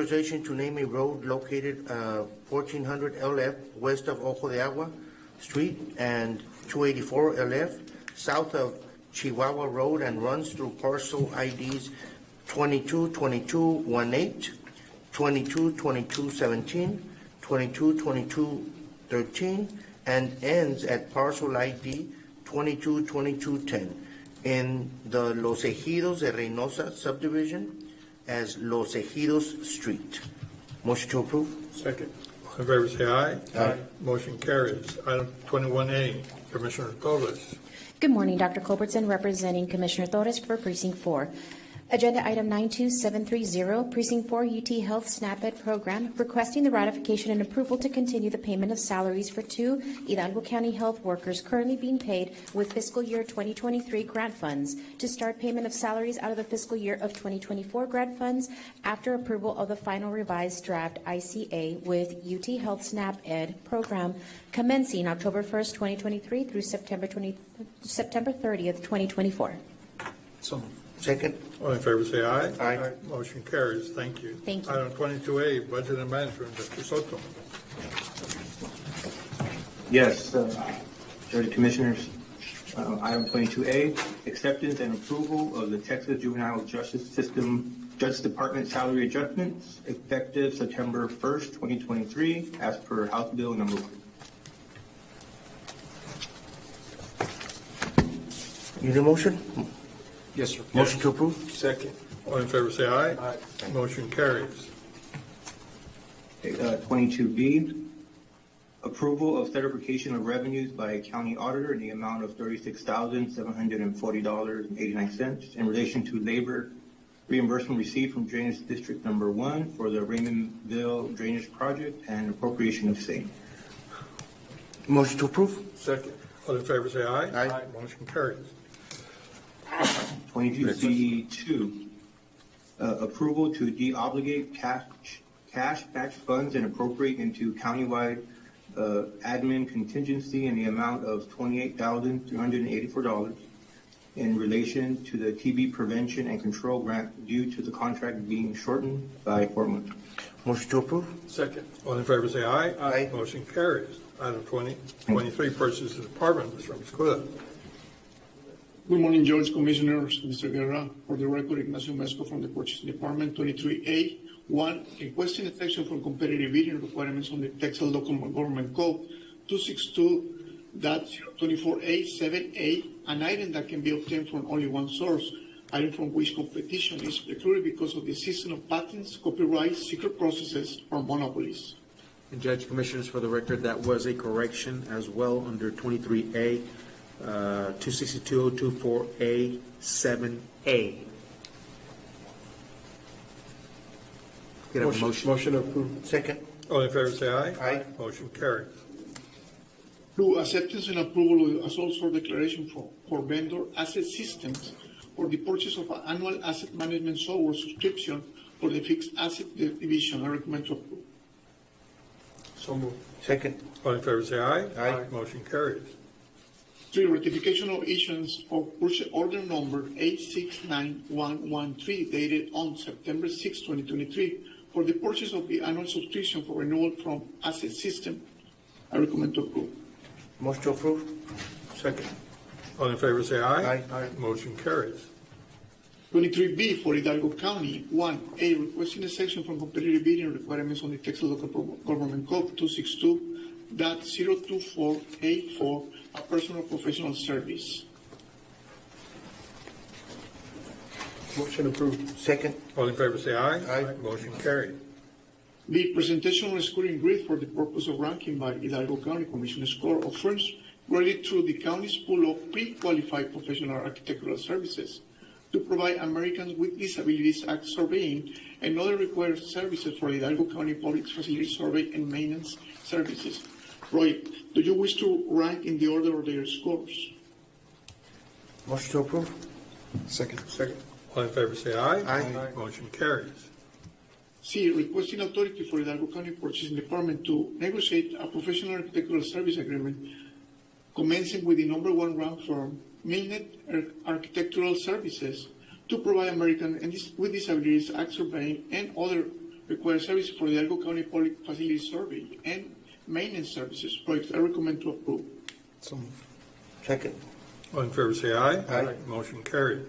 authorization to name a road located 1400 LF west of Ojo de Agua Street and 284 LF south of Chihuahua Road and runs through parcel IDs 222218, 222217, 222213, and ends at parcel ID 222210 in the Los Ejidos de Reynosa subdivision as Los Ejidos Street. Motion to approve. Second. All in favor say aye. Aye. Motion carries. Item 21A, Commissioner Torres. Good morning, Dr. Culbertson, representing Commissioner Torres for Precinct 4. Agenda item 92730, Precinct 4 UT Health SNAP-Ed program, requesting the ratification and approval to continue the payment of salaries for 2 Hidalgo County health workers currently being paid with fiscal year 2023 grant funds to start payment of salaries out of the fiscal year of 2024 grant funds after approval of the final revised draft ICA with UT Health SNAP-Ed program commencing October 1st, 2023 through September 30th, 2024. So. Second. All in favor say aye. Aye. Motion carries. Thank you. Thank you. Item 22A, Budget and Management, Mr. Soto. Yes, Judge Commissioners, item 22A, acceptance and approval of the Texas Juvenile Justice Department salary adjustments effective September 1st, 2023, as per House Bill number 1. Need a motion? Yes, sir. Motion to approve. Second. All in favor say aye. Aye. Motion carries. 22B, approval of certification of revenues by a county auditor in the amount of $36,740.89 in relation to labor reimbursement received from Drainage District Number 1 for the Raymondville Drainage Project and appropriation of same. Motion to approve. Second. All in favor say aye. Aye. Motion carries. 22C2, approval to deobligate cash batch funds and appropriate into countywide admin contingency in the amount of $28,384 in relation to the TB prevention and control grant due to the contract being shortened by 4 months. Motion to approve. Second. All in favor say aye. Aye. Motion carries. Item 23, Purchase of Department, Mr. Ramscuda. Good morning, Judge, Commissioners, Mr. Guerra. For the record, Ignacio Mesco from the Purchasing Department, 23A. 1, requesting a section for competitive bidding requirements on the Texas Local Government Code 262.024A7A, an item that can be obtained from only one source, item from which competition is precluded because of the existence of patents, copyrights, secret processes, or monopolies. And Judge, Commissioners, for the record, that was a correction as well under 23A. 262.024A7A. Get a motion. Motion approved. Second. All in favor say aye. Aye. Motion carries. 2, acceptance and approval of a sole source declaration for vendor asset systems for the purchase of an annual asset management software subscription for the fixed asset division. I recommend to approve. So moved. Second. All in favor say aye. Aye. Motion carries. 3, ratification of issuance of purchase order number 869113 dated on September 6, 2023 for the purchase of the annual subscription for renewal from asset system. I recommend to approve. Motion to approve. Second. All in favor say aye. Aye. Motion carries. 23B for Hidalgo County. 1A, requesting a section from competitive bidding requirements on the Texas Local Government Code 262.024A4, a personal professional service. Motion approved. Second. All in favor say aye. Aye. Motion carried. The presentation of scoring grid for the purpose of ranking by Hidalgo County Commission score of firms graded through the county's pool of pre-qualified professional architectural services to provide Americans with Disabilities Act surveying and other required services for Hidalgo County Public Facility Survey and Maintenance Services. Roy, do you wish to rank in the order of their scores? Motion to approve. Second. All in favor say aye. Aye. Motion carries. C, requesting authority for Hidalgo County Purchasing Department to negotiate a professional architectural service agreement commencing with the number 1 ranked firm, Milnet Architectural Services, to provide Americans with Disabilities Act surveying and other required services for the Hidalgo County Public Facility Survey and Maintenance Services projects. I recommend to approve. So moved. Second. All in favor, say aye. Aye. Motion carried.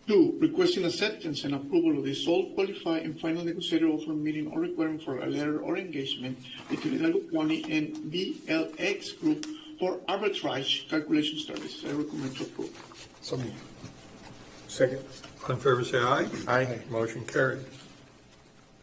2, requesting acceptance and approval of the sole qualified and final negotiated offer meeting or requirement for a letter or engagement between Hidalgo County and BLX Group for arbitrage calculation services. I recommend to approve. So moved. Second. All in favor, say aye. Aye. Motion carried.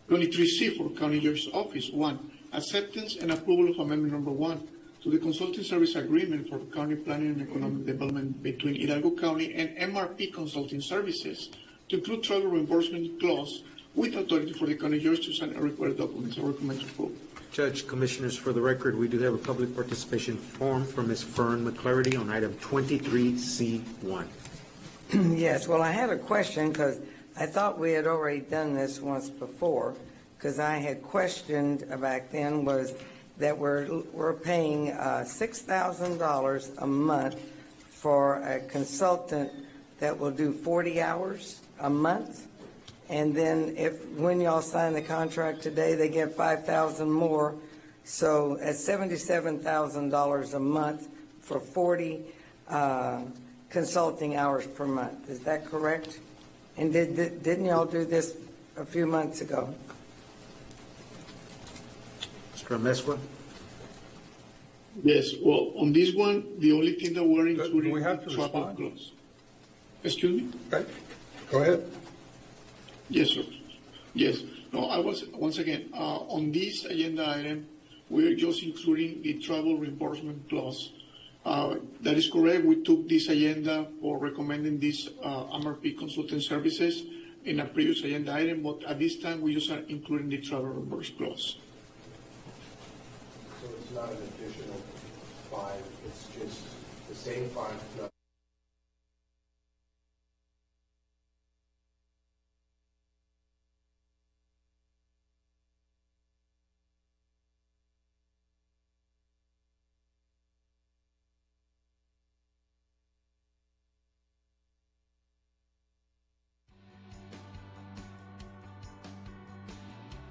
23C for County Judge's Office. 1, acceptance and approval of amendment number 1 to the consulting service agreement for county planning and economic development between Hidalgo County and MRP Consulting Services to include travel reimbursement clause with authority for the county judge to sign and required documents. I recommend to approve. Judge, Commissioners, for the record, we do have a public participation form from Ms. Fern McClarity on item 23C1. Yes, well, I have a question because I thought we had already done this once before, because I had questioned back then was that we're paying $6,000 a month for a consultant that will do 40 hours a month. And then when y'all sign the contract today, they get 5,000 more. So at $77,000 a month for 40 consulting hours per month. Is that correct? And didn't y'all do this a few months ago? Mr. Amezcua? Yes, well, on this one, the only thing that we're including we have to is travel respond? clause. Excuse me? Okay. Go ahead. Yes, sir. Yes. No, once again, on this agenda item, we're just including the travel reimbursement clause. That is correct. We took this agenda for recommending this MRP consulting services in a previous agenda item, but at this time, we just are including the travel reimbursement clause. So it's not an additional 5, it's just the same 5.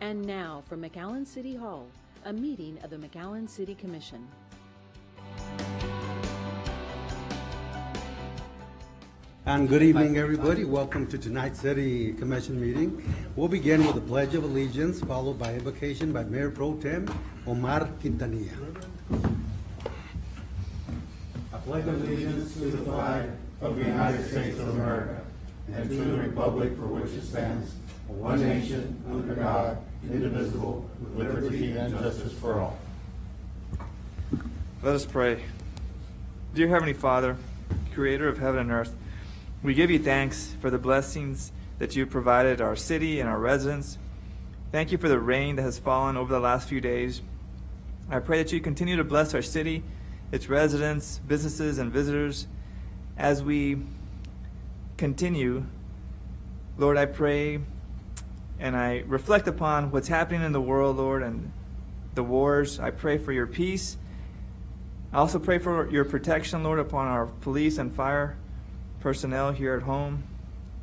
And now from McAllen City Hall, a meeting of the McAllen City Commission. And good evening, everybody. Welcome to tonight's City Commission meeting. We'll begin with the Pledge of Allegiance, followed by invocation by Mayor Pro Tem Omar Quintanilla. I pledge allegiance to the flag of the United States of America and to the republic for which it stands, one nation, under God, indivisible, with liberty and justice for all. Let us pray. Dear Heavenly Father, Creator of heaven and earth, we give you thanks for the blessings that you provided our city and our residents. Thank you for the rain that has fallen over the last few days. I pray that you continue to bless our city, its residents, businesses, and visitors as we continue. Lord, I pray and I reflect upon what's happening in the world, Lord, and the wars. I pray for your peace. I also pray for your protection, Lord, upon our police and fire personnel here at home.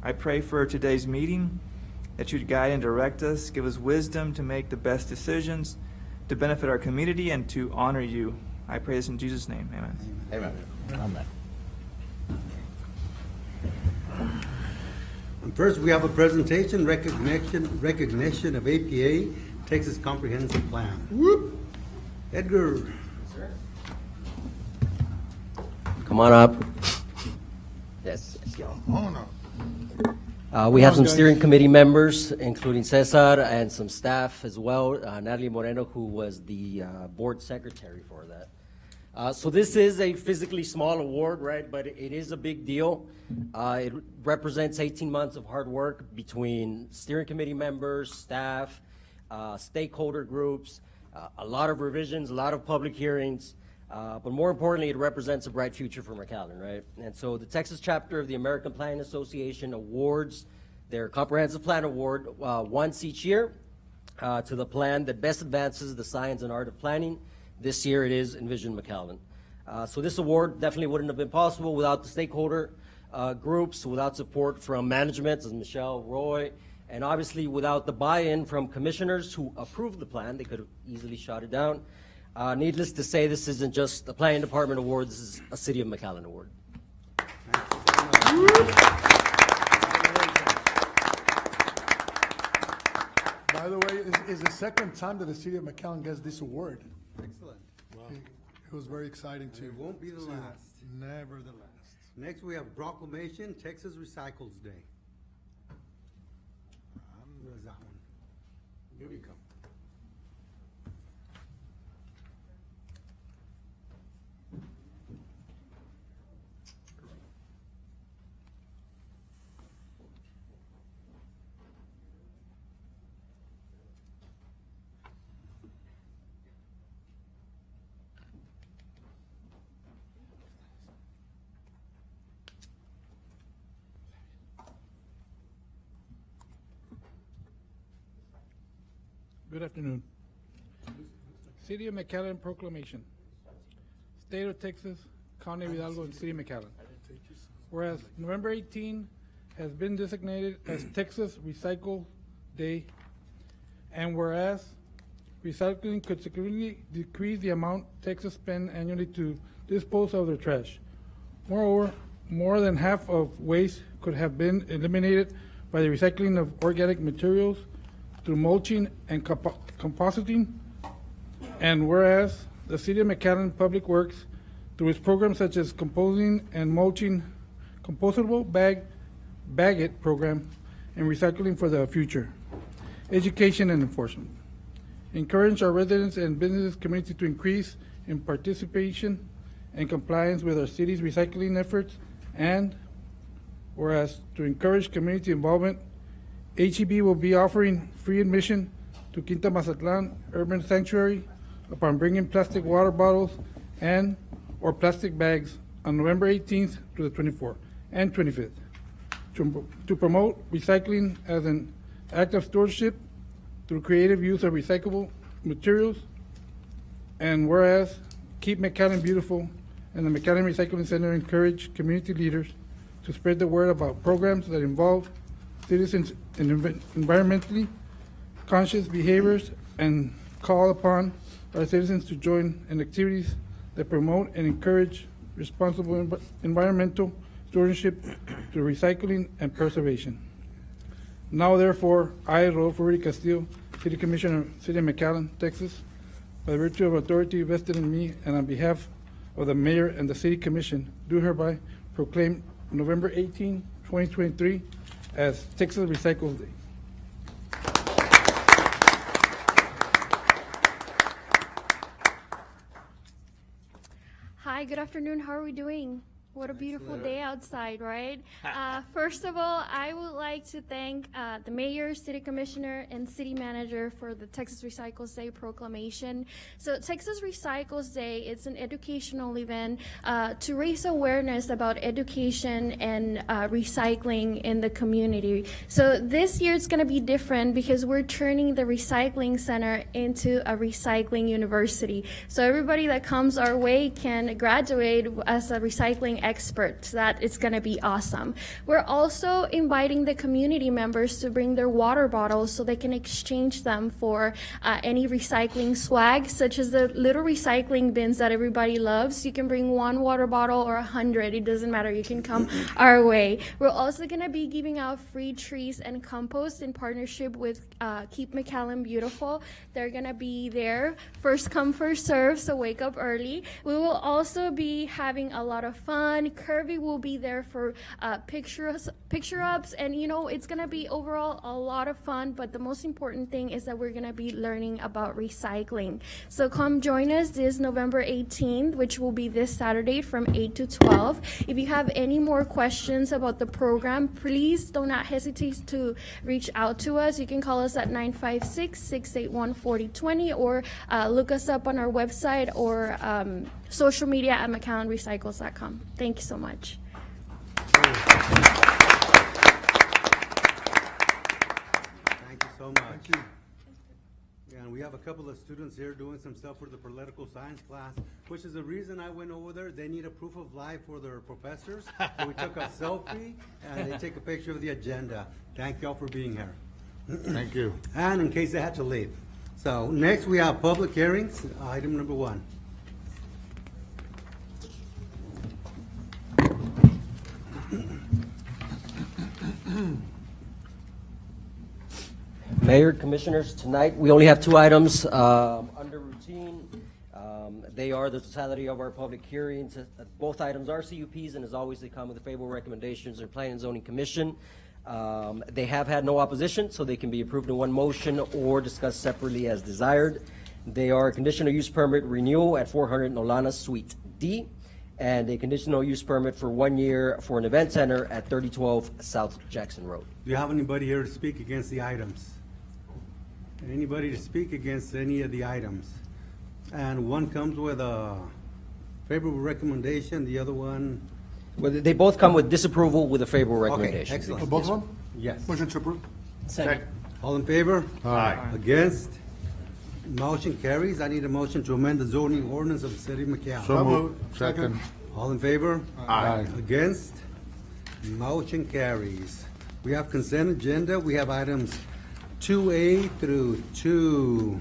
I pray for today's meeting, that you'd guide and direct us, give us wisdom to make the best decisions, to benefit our community, and to honor you. I pray this in Jesus' name. Amen. Amen. Amen. First, we have a presentation, recognition of APA, Texas Comprehensive Plan. Whoop! Edgar. Come on up. Yes. We have some steering committee members, including Cesar, and some staff as well. Natalie Moreno, who was the board secretary for that. So this is a physically small award, right? But it is a big deal. It represents 18 months of hard work between steering committee members, staff, stakeholder groups, a lot of revisions, a lot of public hearings. But more importantly, it represents a bright future for McAllen, right? And so the Texas chapter of the American Planning Association awards their Comprehensive Plan Award once each year to the plan that best advances the science and art of planning. This year it is Envision McAllen. So this award definitely wouldn't have been possible without the stakeholder groups, without support from management, as Michelle, Roy, And obviously, without the buy-in from commissioners who approved the plan, they could have easily shot it down. Needless to say, this isn't just a planning department award, this is a City of McAllen award. By the way, it's the second time that the city of McAllen gets this award. Excellent. Wow. It was very exciting to. It won't be the see that. last. Never the last. Next, we have proclamation, Texas Recycles Day. Where's that one? Here we go. Good afternoon. City of McAllen proclamation. State of Texas, County of Hidalgo, and City of McAllen. Whereas November 18 has been designated as Texas Recycle Day, and whereas recycling could significantly decrease the amount Texas spend annually to dispose of their trash. Moreover, more than half of waste could have been eliminated by the recycling of organic materials through mulching and compositing. And whereas the City of McAllen Public Works, through its programs such as composting and mulching, compostable bag-it program, and recycling for the future, education and enforcement, encourage our residents and business community to increase in participation and compliance with our city's recycling efforts. And whereas to encourage community involvement, HEB will be offering free admission to Quinta Mazatlan Urban Sanctuary upon bringing plastic water bottles and or plastic bags on November 18th to the 24th and 25th to promote recycling as an act of stewardship through creative use of recyclable materials. And whereas Keep McAllen Beautiful and the McAllen Recycling Center encourage community leaders to spread the word about programs that involve citizens in environmentally conscious behaviors and call upon our citizens to join in activities that promote and encourage responsible environmental stewardship through recycling and preservation. Now therefore, I, Rodolfo Rudy Castillo, City Commissioner, City of McAllen, Texas, by virtue of authority vested in me and on behalf of the Mayor and the City Commission, do hereby proclaim November 18, 2023 as Texas Recycles Day. Hi, good afternoon. How are we doing? What a beautiful day outside, right? First of all, I would like to thank the mayor, city commissioner, and city manager for the Texas Recycles Day proclamation. So Texas Recycles Day, it's an educational event to raise awareness about education and recycling in the community. So this year it's going to be different because we're turning the recycling center into a recycling university. So everybody that comes our way can graduate as a recycling expert. So that it's going to be awesome. We're also inviting the community members to bring their water bottles so they can exchange them for any recycling swag, such as the little recycling bins that everybody loves. You can bring 1 water bottle or 100. It doesn't matter. You can come our way. We're also going to be giving out free trees and compost in partnership with Keep McAllen Beautiful. They're going to be there. First come, first serve, so wake up early. We will also be having a lot of fun. Kirby will be there for picture ups, and you know, it's gonna be overall a lot of fun, but the most important thing is that we're gonna be learning about recycling. So come join us this November 18th, which will be this Saturday from 8 to 12. If you have any more questions about the program, please do not hesitate to reach out to us. You can call us at 956-681-4020 or look us up on our website or social media at McAllenRecycles.com. Thank you so much. Thank you so much. Thank you. Yeah, and we have a couple of students here doing some stuff for the political science class, which is the reason I went over there. They need a proof of life for their professors. So we took a selfie and they take a picture of the agenda. Thank y'all for being here. Thank you. And in case they had to leave. So next we have public hearings, item number 1. Mayor, Commissioners, tonight, we only have 2 items under routine. They are the totality of our public hearings. Both items are CUPs, and as always, they come with favorable recommendations of Planning and Zoning Commission. They have had no opposition, so they can be approved in one motion or discussed separately as desired. They are a conditional use permit renewal at 400 Nolana Suite D, and a conditional use permit for 1 year for an event center at 3012 South Jackson Road. Do you have anybody here to speak against the items? Anybody to speak against any of the items? And one comes with a favorable recommendation, the other one, Well, they both come with disapproval with a favorable okay, recommendation. excellent. Both of them? Yes. Motion to approve. Second. All in favor? Aye. Against? Motion carries. I need a motion to amend the zoning ordinance of the city of McAllen. So moved. Second. All in favor? Aye. Against? Motion carries. We have consent agenda. We have items 2A through 2O.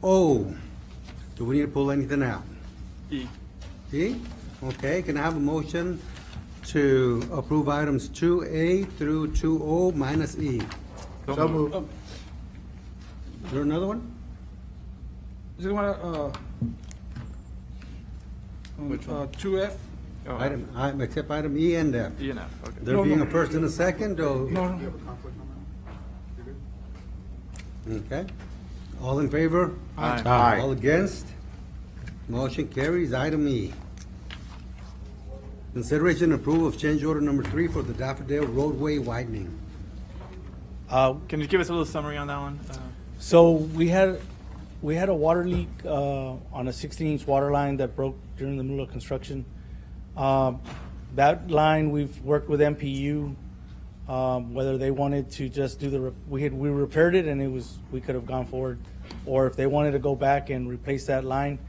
Do we need to pull anything out? E. E? Okay, can I have a motion to approve items 2A through 2O minus E? So moved. Is there another one? Just want Which one? 2F? Oh, Item, except item E and F. E and F, okay. There No, being no. a first and a second, or? No, no. Okay. All in favor? Aye. Aye. All against? Motion carries. Item E. Consideration and approval of change order number 3 for the Daffodil roadway widening. Can you give us a little summary on that one? So we had a water leak on a 16-inch water line that broke during the middle of construction. That line, we've worked with MPU, whether they wanted to just do we repaired it and we could have gone forward, or if they wanted to go back and replace that line,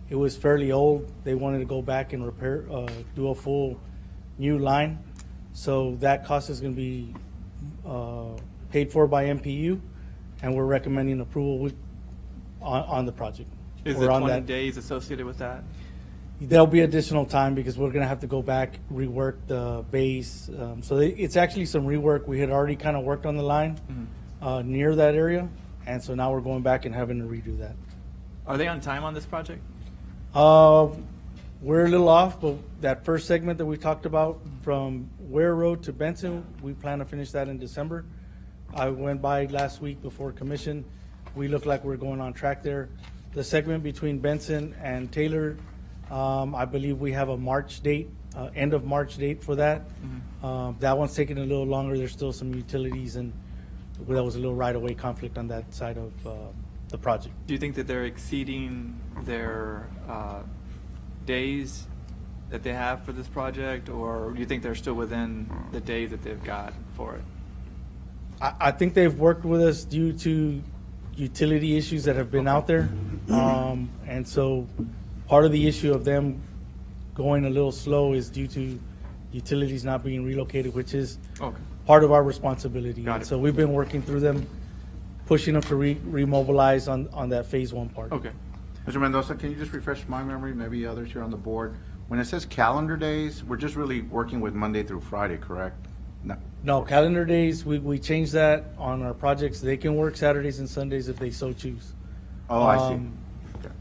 it was fairly old. They wanted to go back and repair, do a full new line. So that cost is going to be paid for by MPU, and we're recommending approval on the project. Is Or it on 20 that. days associated with that? There'll be additional time because we're going to have to go back, rework the base. So it's actually some rework. We had already kind of worked on the line near that area, and so now we're going back and having to redo that. Are they on time on this project? We're a little off, but that first segment that we talked about from Ware Road to Benson, we plan to finish that in December. I went by last week before commission. We look like we're going on track there. The segment between Benson and Taylor, I believe we have a March date, end of March date for that. That one's taking a little longer. There's still some utilities, and there was a little right-of-way conflict on that side of the project. Do you think that they're exceeding their days that they have for this project, or do you think they're still within the days that they've got for it? I think they've worked with us due to utility issues that have been out there. And so part of the issue of them going a little slow is due to utilities not being relocated, which is Okay. part of our responsibility. Got And it. so we've been working through them, pushing them to remobilize on that phase 1 part. Okay. Mr. Mendoza, can you just refresh my memory, maybe others here on the board? When it says calendar days, we're just really working with Monday through Friday, correct? No. No, calendar days, we changed that on our projects. They can work Saturdays and Sundays if they so choose. Oh, I see.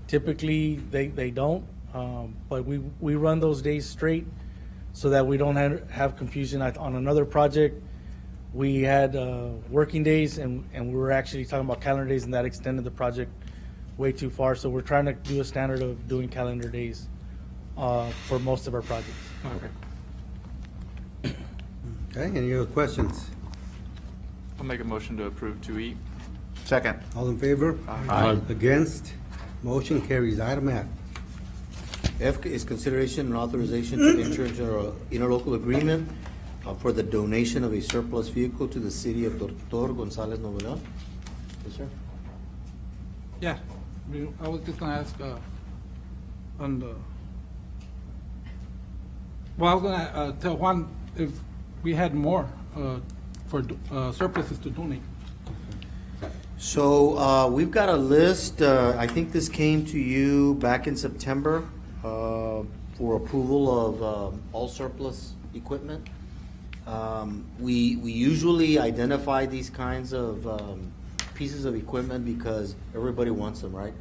Typically, they don't, but we run those days straight so that we don't have confusion. On another project, we had working days, and we were actually talking about calendar days, and that extended the project way too far. So we're trying to do a standard of doing calendar days for most of our projects. Okay. Okay, any other questions? I'll make a motion to approve 2E. Second. All in favor? Aye. Against? Motion carries. Item F. F is consideration and authorization to enter into an interlocal agreement for the donation of a surplus vehicle to the city of Doctor Gonzalez Novelal. Yes, sir. Yeah, I was just gonna ask, on the, well, I was gonna tell Juan if we had more for surpluses to donate. So we've got a list, I think this came to you back in September for approval of all surplus equipment. We usually identify these kinds of pieces of equipment because everybody wants them, right?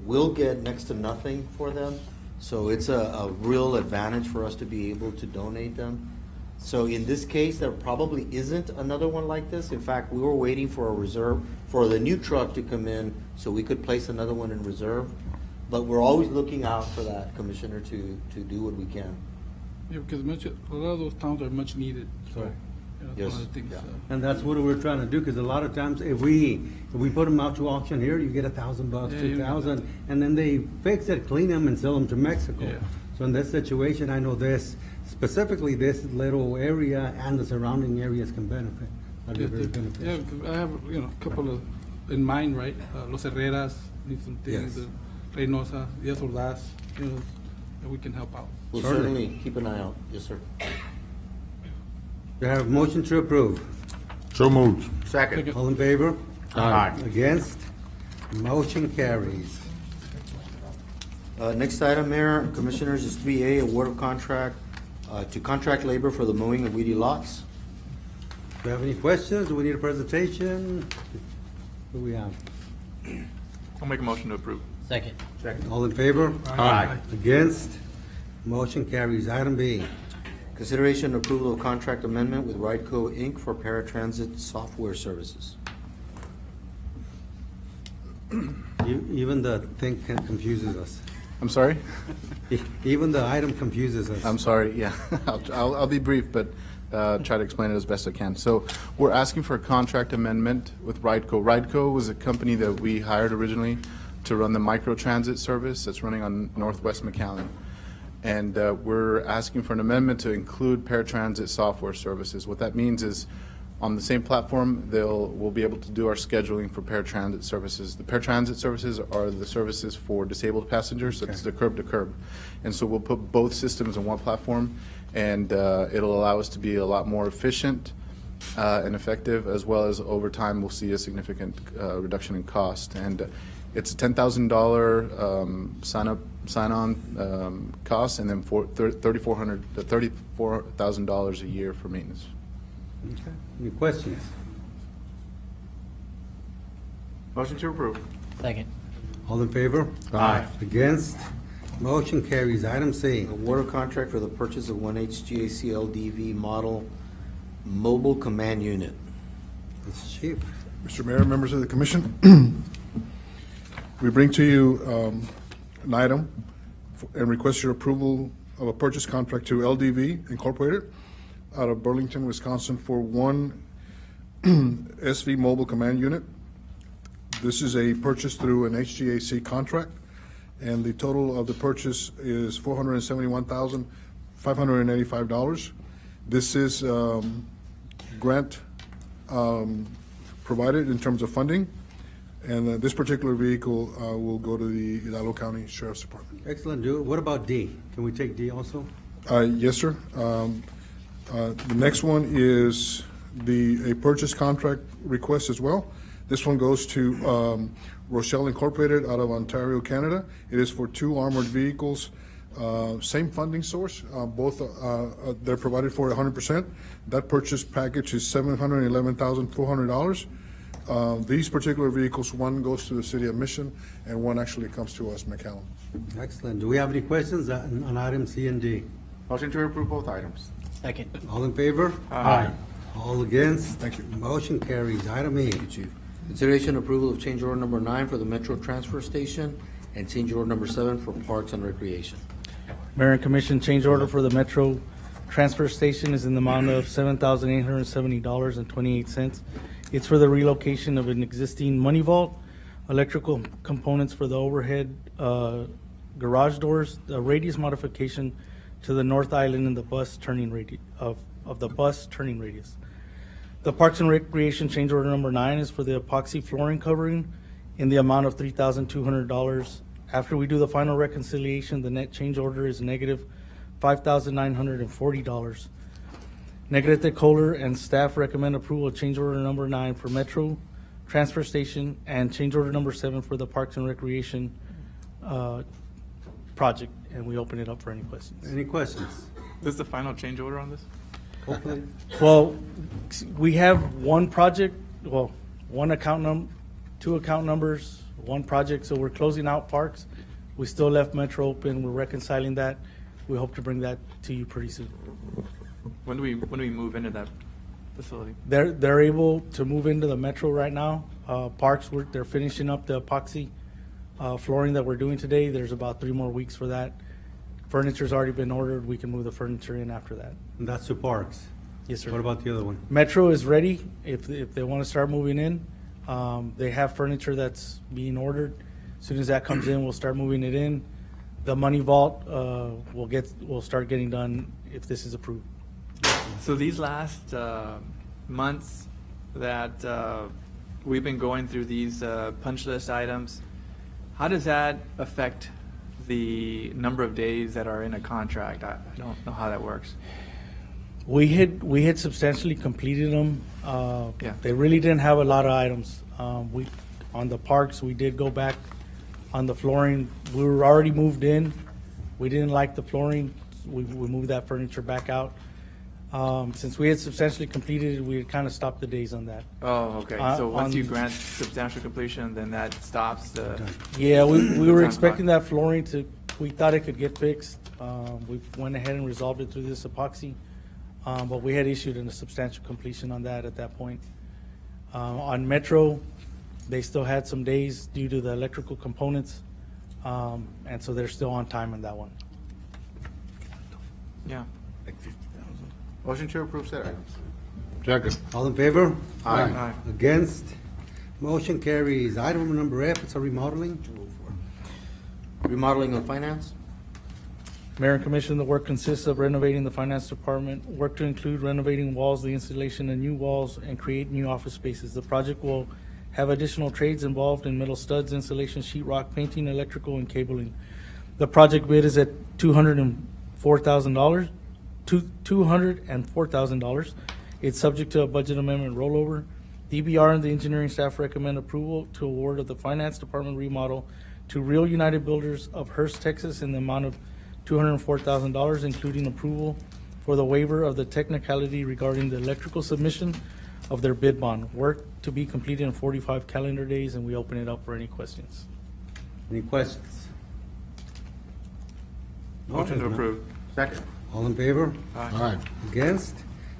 We'll get next to nothing for them, so it's a real advantage for us to be able to donate them. So in this case, there probably isn't another one like this. In fact, we were waiting for a reserve, for the new truck to come in so we could place another one in reserve. But we're always looking out for that, Commissioner, to do what we can. Yeah, because a lot of those towns are much needed, so. Yes. One of the things, And that's what we're trying to do, because a lot of times if we put them out to auction here, you get $1,000, Yeah, you get $2,000, and then they fix it, clean them, and sell them to Mexico. Yeah. So in this situation, I know specifically this little area and the surrounding areas can benefit. That'd be very Yeah, beneficial. because I have, a couple of in mind, right? Los Herreras need some things, Yes. Reynosa, Diaz Ordaz, that we can help out. We'll Certainly. certainly keep an eye out. Yes, sir. Do I have a motion to approve? So moved. Second. All in favor? Aye. Against? Motion carries. Next item, Mayor, Commissioners, is 3A, award of contract to contract labor for the mowing of weedy lots. Do you have any questions? Do we need a presentation? What do we have? I'll make a motion to approve. Second. All in favor? Aye. Against? Motion carries. Item B. Consideration and approval of contract amendment with Rideco, Inc. for paratransit software services. Even the thing confuses us. I'm sorry? Even the item confuses us. I'm sorry, yeah. I'll be brief, but try to explain it as best I can. So we're asking for a contract amendment with Rideco. Rideco was a company that we hired originally to run the microtransit service that's running on Northwest McAllen. And we're asking for an amendment to include paratransit software services. What that means is on the same platform, we'll be able to do our scheduling for paratransit services. The paratransit services are the services for disabled passengers, so it's the curb to curb. And so we'll put both systems on one platform, and it'll allow us to be a lot more efficient and effective, as well as over time we'll see a significant reduction in cost. And it's a $10,000 sign-on cost, and then for $34,000 a year for maintenance. Okay. Any questions? Motion to approve. Second. All in favor? Aye. Against? Motion carries. Item C. Award of contract for the purchase of one HGAC LDV model mobile command unit. It's Chief. Mr. Mayor, members of the commission, we bring to you an item and request your approval of a purchase contract to LDV Incorporated out of Burlington, Wisconsin for one SV mobile command unit. This is a purchase through an HGAC contract, and the total of the purchase is $471,585. This is grant provided in terms of funding, and this particular vehicle will go to the Hidalgo County Sheriff's Department. Excellent. What about D? Can we take D also? Yes, sir. The next one is a purchase contract request as well. This one goes to Rochelle Incorporated out of Ontario, Canada. It is for 2 armored vehicles, same funding source. Both they're provided for 100%. That purchase package is $711,400. These particular vehicles, one goes to the city of Mission, and one actually comes to us, McAllen. Excellent. Do we have any questions on item C and D? Motion to approve both items. Second. All in favor? Aye. All against? Thank you. Motion carries. Item E. Chief. Consideration and approval of change order number 9 for the Metro Transfer Station and change order number 7 for Parks and Recreation. Mayor and Commission, change order for the Metro Transfer Station is in the amount of $7,870.28. It's for the relocation of an existing money vault, electrical components for the overhead garage doors, the radius modification to the north island and the bus turning radius of the bus turning radius. The Parks and Recreation change order number 9 is for the epoxy flooring covering in the amount of $3,200. After we do the final reconciliation, the net change order is negative $5,940. Negrete Kohler and staff recommend approval of change order number 9 for Metro Transfer Station and change order number 7 for the Parks and Recreation project, and we open it up for any questions. Any questions? This is the final change order on this? Hopefully. Well, we have one project, well, one account two account numbers, one project, so we're closing out parks. We still left Metro open, we're reconciling that. We hope to bring that to you pretty soon. When do we move into that facility? They're able to move into the Metro right now. Parks, they're finishing up the epoxy flooring that we're doing today. There's about 3 more weeks for that. Furniture's already been ordered. We can move the furniture in after that. And that's the parks. Yes, sir. What about the other one? Metro is ready if they want to start moving in. They have furniture that's being ordered. As soon as that comes in, we'll start moving it in. The money vault will start getting done if this is approved. So these last months that we've been going through these punch list items, how does that affect the number of days that are in a contract? I don't know how that works. We had substantially completed them. Yeah. They really didn't have a lot of items. On the parks, we did go back on the flooring. We were already moved in. We didn't like the flooring. We moved that furniture back out. Since we had substantially completed it, we had kind of stopped the days on that. Oh, okay. So once you grant substantial completion, then that stops the. Yeah, we were time expecting clock. that flooring we thought it could get fixed. We went ahead and resolved it through this epoxy. But we had issued a substantial completion on that at that point. On Metro, they still had some days due to the electrical components. And so they're still on time on that one. Yeah. Motion to approve said items. Second. All in favor? Aye. Aye. Against? Motion carries. Item number F, it's a remodeling. Remodeling of finance? Mayor and Commission, the work consists of renovating the finance department, work to include renovating walls, the installation of new walls, and create new office spaces. The project will have additional trades involved in metal studs, installation, sheetrock, painting, electrical, and cabling. The project bid is at $204,000. $204,000. It's subject to a budget amendment rollover. DBR and the engineering staff recommend approval to award of the finance department remodel to Real United Builders of Hearst, Texas, in the amount of $204,000, including approval for the waiver of the technicality regarding the electrical submission of their bid bond. Work to be completed in 45 calendar days, and we open it up for any questions. Any questions? Motion to approve. Second. All in favor? Aye. Against?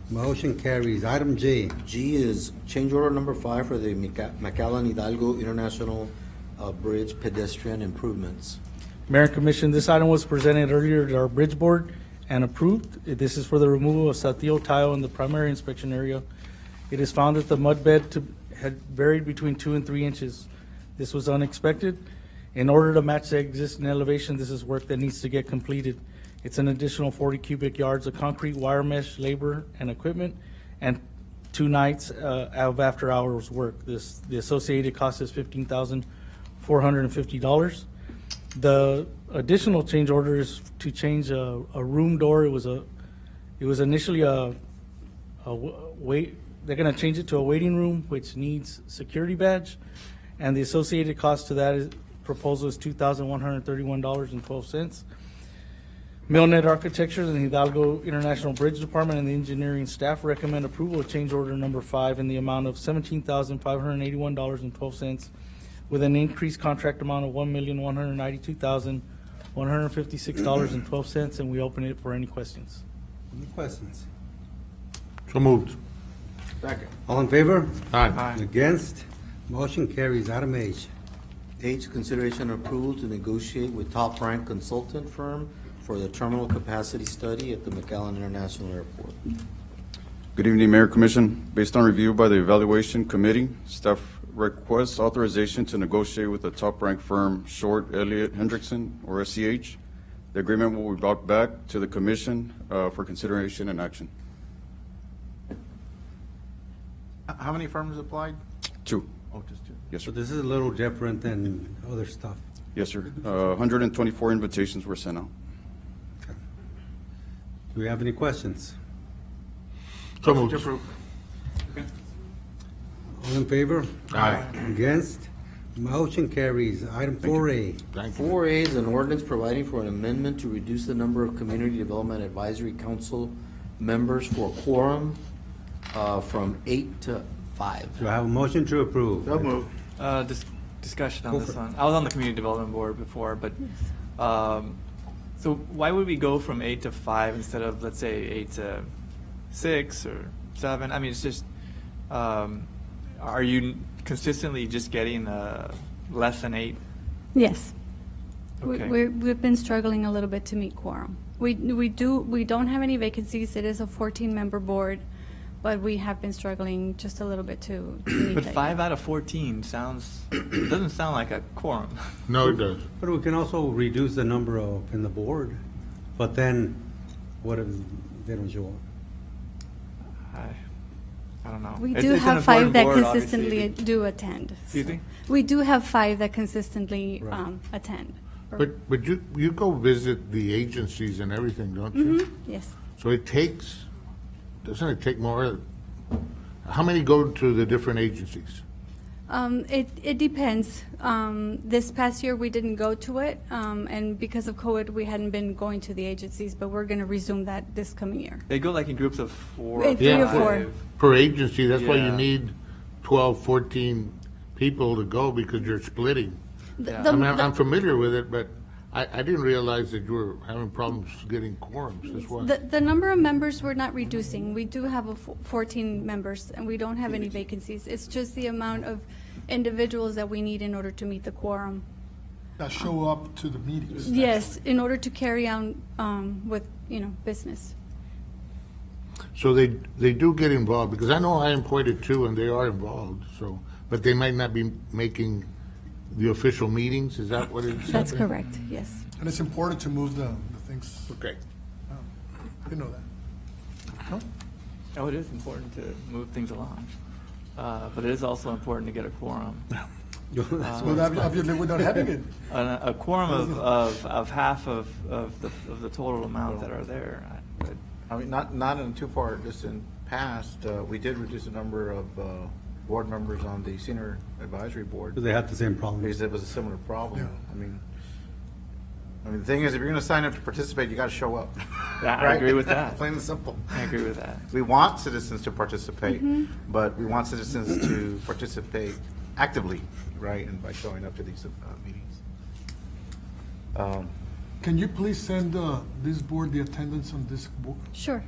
Motion carries. Item J. G is change order number 5 for the McAllen Hidalgo International Bridge pedestrian improvements. Mayor and Commission, this item was presented earlier to our bridge board and approved. This is for the removal of saltillo tile in the primary inspection area. It is found that the mud bed had varied between 2 and 3 inches. This was unexpected. In order to match the existing elevation, this is work that needs to get completed. It's an additional 40 cubic yards of concrete, wire mesh, labor, and equipment, and 2 nights of after-hours work. The associated cost is $15,450. The additional change order is to change a room door. It was initially they're going to change it to a waiting room, which needs security badge, and the associated cost to that proposal is $2,131.12. Milnet Architecture and the Hidalgo International Bridge Department and the engineering staff recommend approval of change order number 5 in the amount of $17,581.12 with an increased contract amount of $1,192,156.12, and we open it for any questions. Any questions? So moved. Second. All in favor? Aye. Against? Motion carries. Item H. H, consideration and approval to negotiate with Top Rank Consultant Firm for the terminal capacity study at the McAllen International Airport. Good evening, Mayor, Commission. Based on review by the Evaluation Committee, staff requests authorization to negotiate with the top-ranked firm Short Elliott Hendrickson, or SCH. The agreement will be brought back to the Commission for consideration and action. How many firms applied? 2. Oh, just 2. Yes, So sir. this is a little different than other stuff. Yes, sir. 124 invitations were sent out. Do we have any questions? So Motion moved. to approve. All in favor? Aye. Against? Motion carries. Item 4A. Thank you. 4A is an ordinance providing for an amendment to reduce the number of Community Development Advisory Council members for quorum from 8 to 5. Do I have a motion to approve? So moved. Discussion Go on this for it. one. I was on the community development board before, but, so why would we go from 8 to 5 instead of, let's say, 8 to 6 or 7? I mean, it's just, are you consistently just getting less than 8? Yes. Okay. We've been struggling a little bit to meet quorum. We don't have any vacancies. It is a 14-member board, but we have been struggling just a little bit to meet But that. 5 out of 14 doesn't sound like a quorum. No, it does. But we can also reduce the number in the board, but then what if they don't show up? I don't know. We It's- do it's an have 5 important that board, obviously. consistently do attend. Excuse me? We do have 5 that consistently Right. attend. But you go visit the agencies and everything, don't you? Mhm, yes. So doesn't it take more? How many go to the different agencies? It depends. This past year, we didn't go to it, and because of COVID, we hadn't been going to the agencies, but we're going to resume that this coming year. They go like in groups of 4 Yeah, or 3 or 5. 4. Per agency, that's why you Yeah. need 12, 14 people to go because you're splitting. The- I mean, I'm familiar with it, but I didn't realize that you were having problems getting quorums, that's why. The number of members we're not reducing. We do have 14 members, and we don't have any vacancies. It's just the amount of individuals that we need in order to meet the quorum. That show up to the meetings. Yes, in order to carry on with, business. So they do get involved, because I know I appointed 2 and they are involved, so, but they might not be making the official meetings, is that what it's? That's correct, yes. And it's important to move the things. Okay. You know that. No? Oh, it is important to move things along. But it is also important to get a quorum. Well, obviously, we're not having it. A quorum of half of the total amount that are there. I mean, not in too far distant past, we did reduce the number of board members on the senior advisory board. Because they have the same problem. Because it was a similar problem. I mean, the thing is, if you're going to sign up to participate, you got to show up. Yeah, I Right? agree with that. Plain and simple. I agree with that. We want citizens to participate, Mhm. but we want citizens to participate actively, right, and by showing up to these meetings. Can you please send this board the attendance on this board? Sure.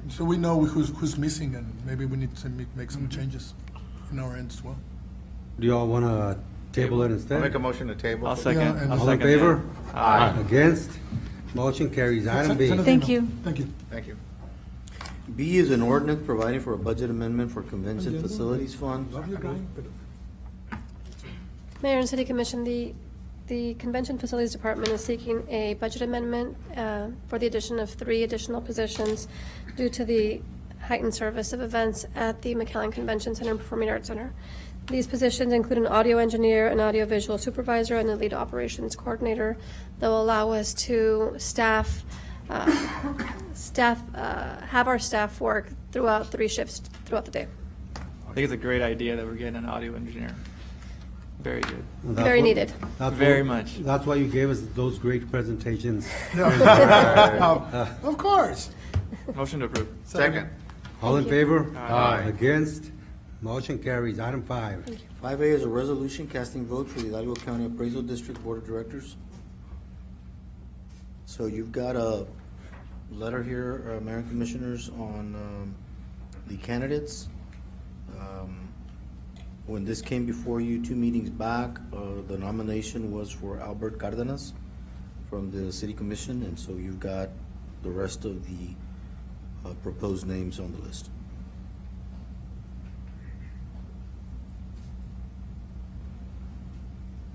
So we know who's missing, and maybe we need to make some changes in our end as well. Do y'all want to table it instead? I'll make a motion to table. I'll second. Yeah, and- I'll All in second favor? that. Aye. Against? Motion carries. Item B. Thank you. Thank you. Thank you. B is an ordinance providing for a budget amendment for Convention Facilities Fund. Love you, guy, but Mayor and City Commission, the Convention Facilities Department is seeking a budget amendment for the addition of 3 additional positions due to the heightened service of events at the McAllen Convention Center and Performing Arts Center. These positions include an audio engineer, an audiovisual supervisor, and a lead operations coordinator that will allow us to have our staff work throughout 3 shifts throughout the day. I think it's a great idea that we're getting an audio engineer. Very good. And that's Very what- needed. that's Very what- much. That's why you gave us those great presentations. of course. Motion to approve. Second. All in favor? Aye. Against? Motion carries. Item 5. 5A is a resolution casting vote for the Hidalgo County Appraisal District Board of Directors. So you've got a letter here, Mayor and Commissioners, on the candidates. When this came before you 2 meetings back, the nomination was for Albert Cardenas from the City Commission, and so you've got the rest of the proposed names on the list.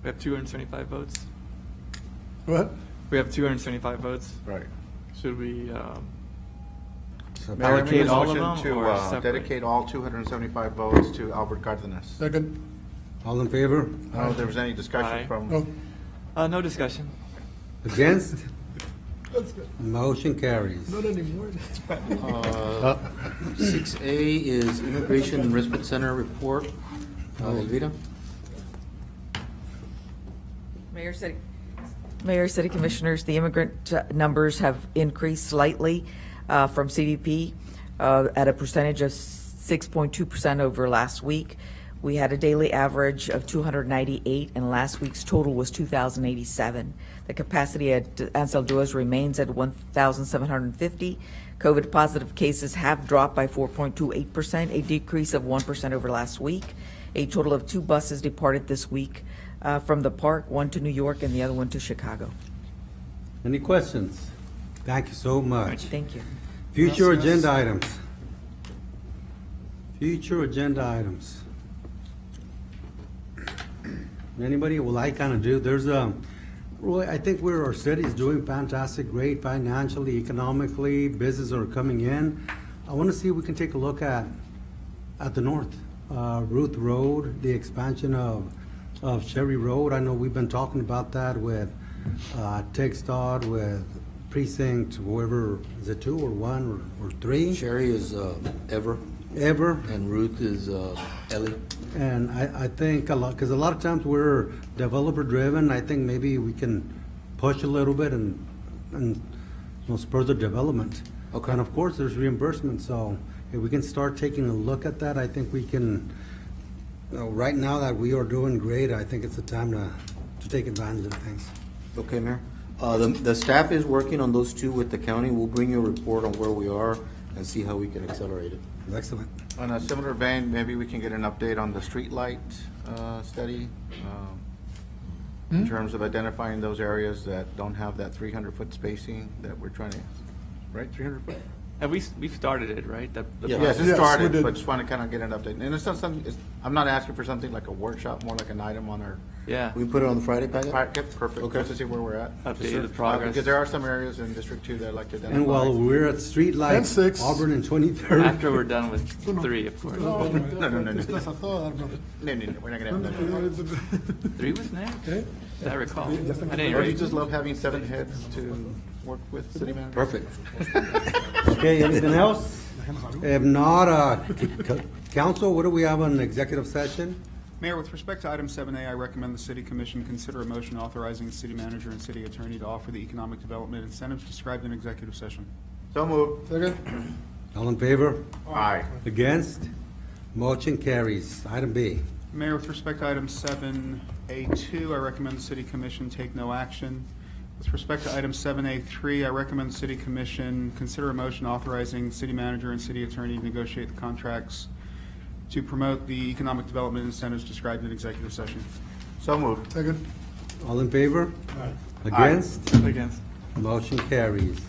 We have 275 votes. What? We have 275 votes. Right. Should we Mayor, I make a allocate all of motion them to or separate? dedicate all 275 votes to Albert Cardenas. Second. All in favor? I don't know if there was any discussion Aye. from. No. No discussion. Against? Motion carries. Not anymore. 6A is Immigration and Respite Center report. Elvira? Mayor, City Commissioners, the immigrant numbers have increased slightly from CBP at a percentage of 6.2% over last week. We had a daily average of 298, and last week's total was 2,087. The capacity at Ansel Duas remains at 1,750. COVID positive cases have dropped by 4.28%, a decrease of 1% over last week. A total of 2 buses departed this week from the park, one to New York and the other one to Chicago. Any questions? Thank you so much. Thank you. Future agenda items. Future agenda items. Anybody will I kind of do? There's Roy, I think our city's doing fantastic, great financially, economically, businesses are coming in. I want to see if we can take a look at the north, Ruth Road, the expansion of Cherry Road. I know we've been talking about that with TxDOT, with precinct, whoever, is it 2 or 1 or 3? Sherry is Ever. And Ruth is Ellie. And I think a lot, because a lot of times we're developer driven. I think maybe we can push a little bit and spur the development. Okay. And of course, there's reimbursement. So if we can start taking a look at that, I think we can. Right now that we are doing great, I think it's the time to take advantage of things. Okay, Mayor. The staff is working on those 2 with the county. We'll bring you a report on where we are and see how we can accelerate it. Excellent. On a similar vein, maybe we can get an update on the street light study in terms of identifying those areas that don't have that 300-foot spacing that we're trying to, right, 300 foot? Have we've started it, right? Yes, it started, but just want to kind of get an update. And it's not something, I'm not asking for something like a workshop, more like an item on our. Yeah. We put it on the Friday packet? Perfect, Okay. just to see where we're at. Updated the progress. Because there are some areas in District 2 that I'd like to identify. And while we're at street lights, 6. Auburn and 23rd. After we're done with 3, of course. No. Estás a toda, bro. No, we're not going to have that. 3 was next. Okay. I recall. Ya está. At any Or you rate. just love having 7 heads to work with city manager? Perfect. Okay, anything else? If not, council, what do we have on executive session? Mayor, with respect to item 7A, I recommend the City Commission consider a motion authorizing the city manager and city attorney to offer the economic development incentives described in executive session. So moved. Second. All in favor? Aye. Against? Motion carries. Item B. Mayor, with respect to item 7A2, I recommend the City Commission take no action. With respect to item 7A3, I recommend the City Commission consider a motion authorizing the city manager and city attorney to negotiate the contracts to promote the economic development incentives described in executive session. So moved. Second. All in favor? Aye. Against? Against. Motion carries.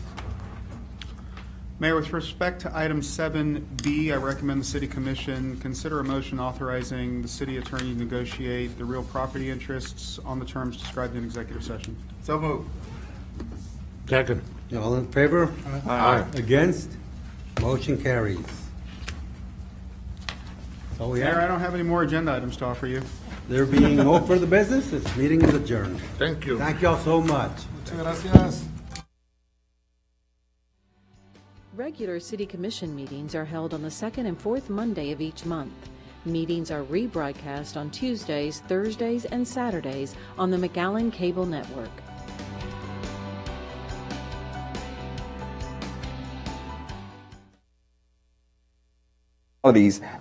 Mayor, with respect to item 7B, I recommend the City Commission consider a motion authorizing the city attorney to negotiate the real property interests on the terms described in executive session. So moved. Second. All in favor? Aye. Against? Motion carries. So we Mayor, I have, don't have any more agenda items to offer you. there being no further business, this meeting is adjourned. Thank you. Thank you all so much. Muchas gracias. Regular City Commission meetings are held on the second and fourth Monday of each month. Meetings are rebroadcast on Tuesdays, Thursdays, and Saturdays on the McAllen Cable Network.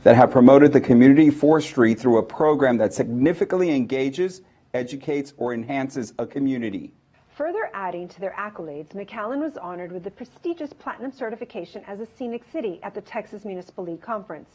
That have promoted the community forestry through a program that significantly engages, educates, or enhances a community. Further adding to their accolades, McAllen was honored with the prestigious Platinum certification as a scenic city at the Texas Municipal League Conference.